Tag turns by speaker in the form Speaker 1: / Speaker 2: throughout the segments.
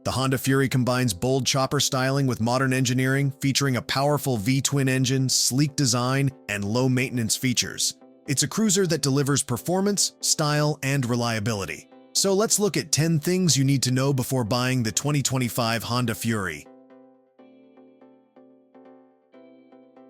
Speaker 1: The Honda Fury combines bold chopper styling with modern engineering, featuring a powerful V-twin engine, sleek design, and low-maintenance features. It's a cruiser that delivers performance, style, and reliability. So let's look at 10 things you need to know before buying the 2025 Honda Fury.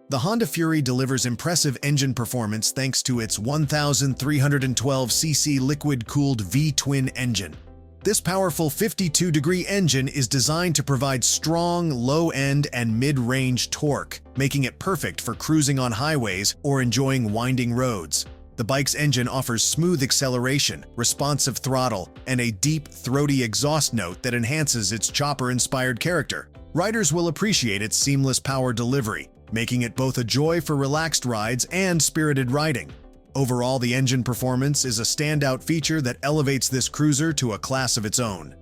Speaker 1: The Honda Fury delivers impressive engine performance thanks to its 1,312cc liquid-cooled V-twin engine. This powerful 52-degree engine is designed to provide strong, low-end, and mid-range torque, making it perfect for cruising on highways or enjoying winding roads. The bike's engine offers smooth acceleration, responsive throttle, and a deep, throaty exhaust note that enhances its chopper-inspired character. Riders will appreciate its seamless power delivery, making it both a joy for relaxed rides and spirited riding. Overall, the engine performance is a standout feature that elevates this cruiser to a class of its own.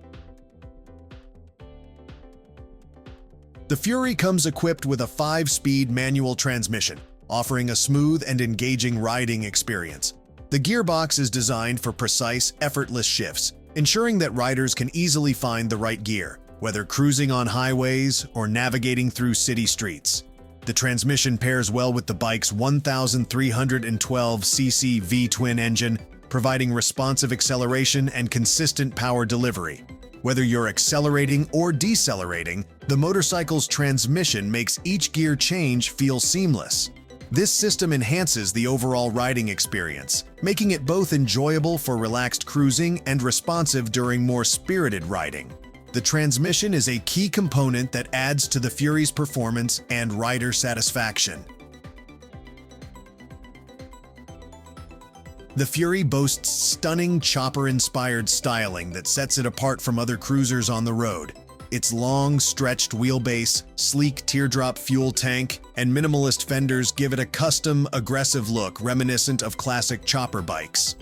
Speaker 1: The Fury comes equipped with a 5-speed manual transmission, offering a smooth and engaging riding experience. The gearbox is designed for precise, effortless shifts, ensuring that riders can easily find the right gear, whether cruising on highways or navigating through city streets. The transmission pairs well with the bike's 1,312cc V-twin engine, providing responsive acceleration and consistent power delivery. Whether you're accelerating or decelerating, the motorcycle's transmission makes each gear change feel seamless. This system enhances the overall riding experience, making it both enjoyable for relaxed cruising and responsive during more spirited riding. The transmission is a key component that adds to the Fury's performance and rider satisfaction. The Fury boasts stunning chopper-inspired styling that sets it apart from other cruisers on the road. Its long, stretched wheelbase, sleek teardrop fuel tank, and minimalist fenders give it a custom, aggressive look reminiscent of classic chopper bikes.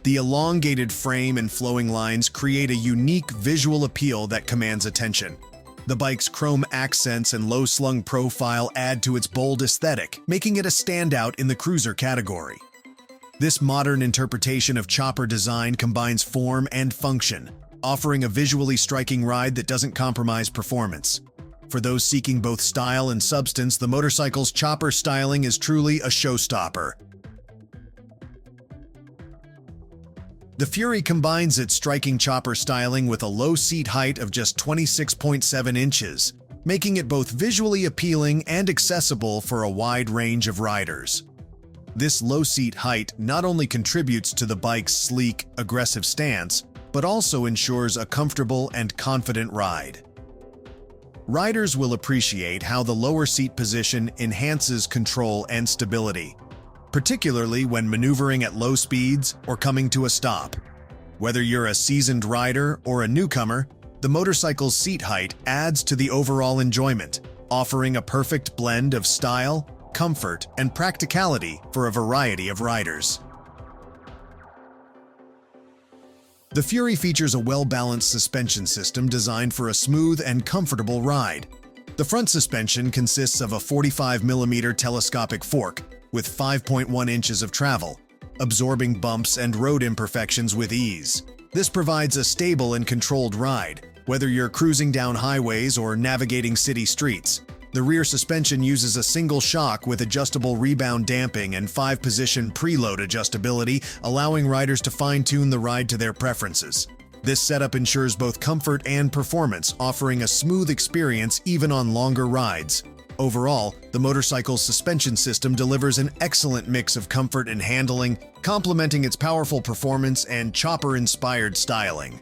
Speaker 1: The elongated frame and flowing lines create a unique visual appeal that commands attention. The bike's chrome accents and low-slung profile add to its bold aesthetic, making it a standout in the cruiser category. This modern interpretation of chopper design combines form and function, offering a visually striking ride that doesn't compromise performance. For those seeking both style and substance, the motorcycle's chopper styling is truly a showstopper. The Fury combines its striking chopper styling with a low seat height of just 26.7 inches, making it both visually appealing and accessible for a wide range of riders. This low seat height not only contributes to the bike's sleek, aggressive stance, but also ensures a comfortable and confident ride. Riders will appreciate how the lower seat position enhances control and stability, particularly when maneuvering at low speeds or coming to a stop. Whether you're a seasoned rider or a newcomer, the motorcycle's seat height adds to the overall enjoyment, offering a perfect blend of style, comfort, and practicality for a variety of riders. The Fury features a well-balanced suspension system designed for a smooth and comfortable ride. The front suspension consists of a 45mm telescopic fork with 5.1 inches of travel, absorbing bumps and road imperfections with ease. This provides a stable and controlled ride, whether you're cruising down highways or navigating city streets. The rear suspension uses a single shock with adjustable rebound damping and 5-position preload adjustability, allowing riders to fine-tune the ride to their preferences. This setup ensures both comfort and performance, offering a smooth experience even on longer rides. Overall, the motorcycle's suspension system delivers an excellent mix of comfort and handling, complementing its powerful performance and chopper-inspired styling.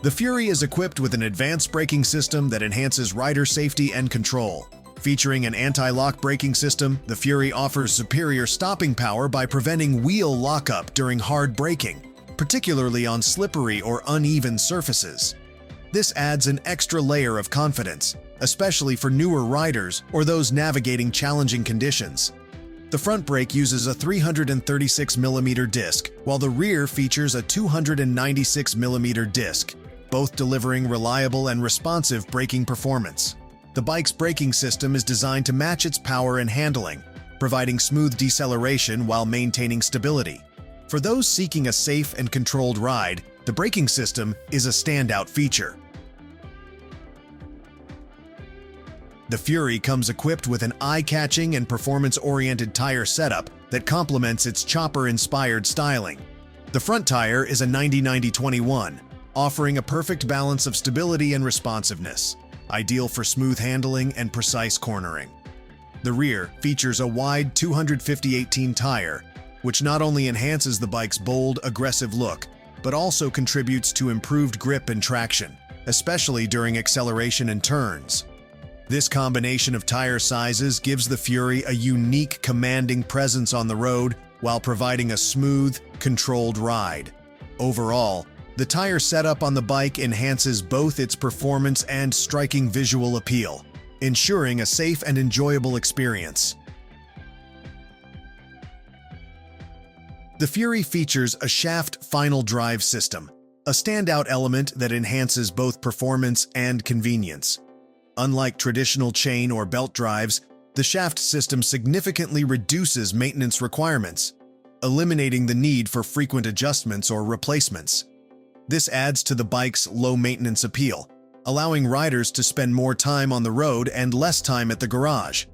Speaker 1: The Fury is equipped with an advanced braking system that enhances rider safety and control. Featuring an anti-lock braking system, the Fury offers superior stopping power by preventing wheel lockup during hard braking, particularly on slippery or uneven surfaces. This adds an extra layer of confidence, especially for newer riders or those navigating challenging conditions. The front brake uses a 336mm disc, while the rear features a 296mm disc, both delivering reliable and responsive braking performance. The bike's braking system is designed to match its power and handling, providing smooth deceleration while maintaining stability. For those seeking a safe and controlled ride, The braking system is a standout feature. The Fury comes equipped with an eye-catching and performance-oriented tire setup that complements its chopper-inspired styling. The front tire is a 90-90-21, offering a perfect balance of stability and responsiveness, ideal for smooth handling and precise cornering. The rear features a wide 250/18 tire, which not only enhances the bike's bold, aggressive look, but also contributes to improved grip and traction, especially during acceleration and turns. This combination of tire sizes gives the Fury a unique, commanding presence on the road while providing a smooth, controlled ride. Overall, the tire setup on the bike enhances both its performance and striking visual appeal, ensuring a safe and enjoyable experience. The Fury features a shaft final drive system, a standout element that enhances both performance and convenience. Unlike traditional chain or belt drives, the shaft system significantly reduces maintenance requirements, eliminating the need for frequent adjustments or replacements. This adds to the bike's low-maintenance appeal, allowing riders to spend more time on the road and less time at the garage.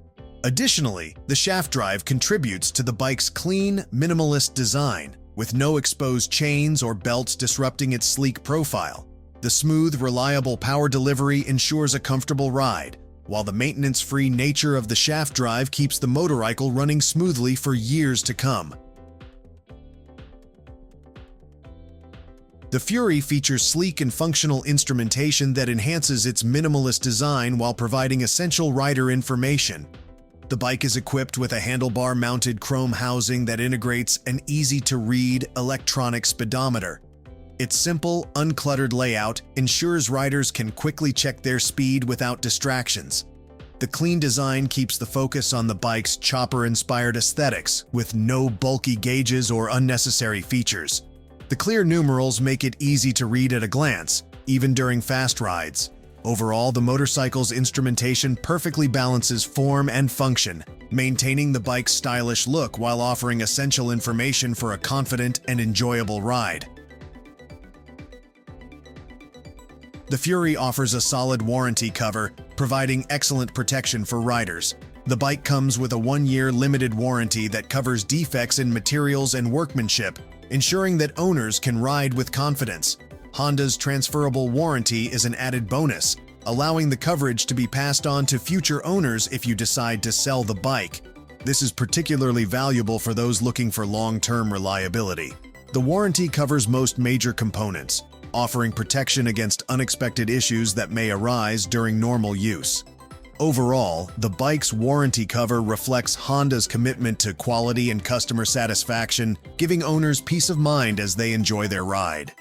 Speaker 1: Additionally, the shaft drive contributes to the bike's clean, minimalist design, with no exposed chains or belts disrupting its sleek profile. The smooth, reliable power delivery ensures a comfortable ride, while the maintenance-free nature of the shaft drive keeps the motorcycle running smoothly for years to come. The Fury features sleek and functional instrumentation that enhances its minimalist design while providing essential rider information. The bike is equipped with a handlebar-mounted chrome housing that integrates an easy-to-read electronic speedometer. Its simple, uncluttered layout ensures riders can quickly check their speed without distractions. The clean design keeps the focus on the bike's chopper-inspired aesthetics, with no bulky gauges or unnecessary features. The clear numerals make it easy to read at a glance, even during fast rides. Overall, the motorcycle's instrumentation perfectly balances form and function, maintaining the bike's stylish look while offering essential information for a confident and enjoyable ride. The Fury offers a solid warranty cover, providing excellent protection for riders. The bike comes with a 1-year limited warranty that covers defects in materials and workmanship, ensuring that owners can ride with confidence. Honda's transferable warranty is an added bonus, allowing the coverage to be passed on to future owners if you decide to sell the bike. This is particularly valuable for those looking for long-term reliability. The warranty covers most major components, offering protection against unexpected issues that may arise during normal use. Overall, the bike's warranty cover reflects Honda's commitment to quality and customer satisfaction, giving owners peace of mind as they enjoy their ride.